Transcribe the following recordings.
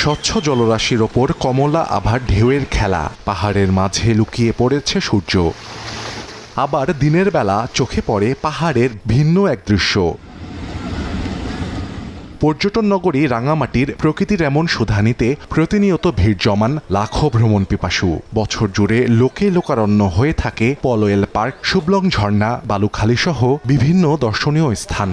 স্বচ্ছ জলরাশির ওপর কমলা আভার ঢেউয়ের খেলা। পাহাড়ের মাঝে লুকিয়ে পড়েছে সূর্য। আবার দিনের বেলা চোখে পড়ে পাহাড়ের ভিন্ন এক দৃশ্য। পর্যটন নগরী রাঙামাটির প্রকৃতির এমন সুধা নিতে প্রতিনিয়ত ভিড় জমান লাখো ভ্রমণ পিপাসু। বছর জুড়ে লোকে লোকারণ্য হয়ে থাকে পলয়েল পার্ক, শুভলং ঝর্ণা, বালুখালী সহ বিভিন্ন দর্শনীয় স্থান।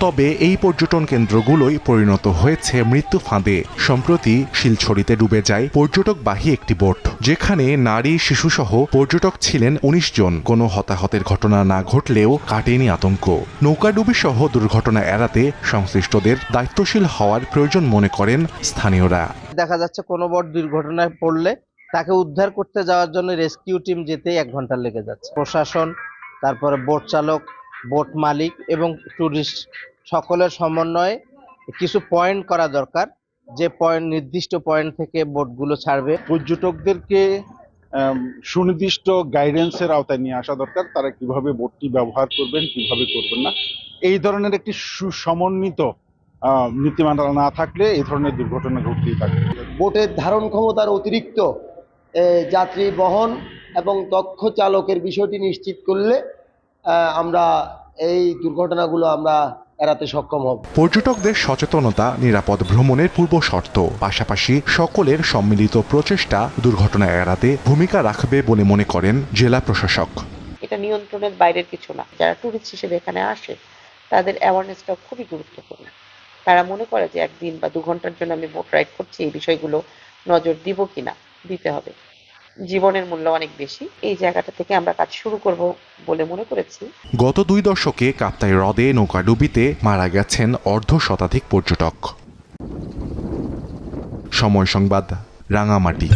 তবে এই পর্যটন কেন্দ্রগুলোই পরিণত হয়েছে মৃত্যু ফাঁদে। সম্প্রতি শিলছড়িতে ডুবে যায় পর্যটকবাহী একটি বোট, যেখানে নারী, শিশুসহ পর্যটক ছিলেন ১৯ জন। কোনো হতাহতের ঘটনা না ঘটলেও কাটেনি আতঙ্ক। নৌকাডুবি সহ দুর্ঘটনা এড়াতে সংশ্লিষ্টদের দায়িত্বশীল হওয়ার প্রয়োজন মনে করেন স্থানীয়রা। দেখা যাচ্ছে কোনো বোট দুর্ঘটনায় পড়লে তাকে উদ্ধার করতে যাওয়ার জন্য রেস্কিউ টিম যেতে 1 ঘন্টা লেগে যাচ্ছে। প্রশাসন, তারপরে বোট চালক, বোট মালিক এবং টুরিস্ট সকলের সমন্বয়ে কিছু পয়েন্ট করা দরকার, যে পয়েন্ট নির্দিষ্ট পয়েন্ট থেকে বোটগুলো ছাড়বে। পর্যটকদেরকে সুনির্দিষ্ট গাইডেন্সের আওতায় নিয়ে আসা দরকার। তারা কিভাবে বোটটি ব্যবহার করবেন, কিভাবে করবেন না, এই ধরনের একটি সুসমন্বিত নীতিমালা না থাকলে এই ধরনের দুর্ঘটনা ঘটতেই থাকে। বোটের ধারণ ক্ষমতার অতিরিক্ত যাত্রী বহন এবং দক্ষ চালকের বিষয়টি নিশ্চিত করলে আমরা এই দুর্ঘটনাগুলো আমরা এড়াতে সক্ষম হব। পর্যটকদের সচেতনতা নিরাপদ ভ্রমণের পূর্ব শর্ত। পাশাপাশি সকলের সম্মিলিত প্রচেষ্টা দুর্ঘটনা এড়াতে ভূমিকা রাখবে বলে মনে করেন জেলা প্রশাসক। এটা নিয়ন্ত্রণের বাইরের কিছু না। যারা টুরিস্ট হিসেবে এখানে আসে তাদের অ্যাওয়ারনেসটা খুবই গুরুত্বপূর্ণ। তারা মনে করে যে 1 দিন বা 2 ঘন্টার জন্য আমি বোট রাইড করছি, এই বিষয়গুলো নজর দিব কিনা, দিতে হবে। জীবনের মূল্য অনেক বেশি। এই জায়গাটা থেকে আমরা কাজ শুরু করব বলে মনে করেছি। গত 2 দশকে কাপ্তাই হ্রদে নৌকাডুবিতে মারা গেছেন অর্ধশতাধিক পর্যটক। সময় সংবাদ, রাঙামাটি।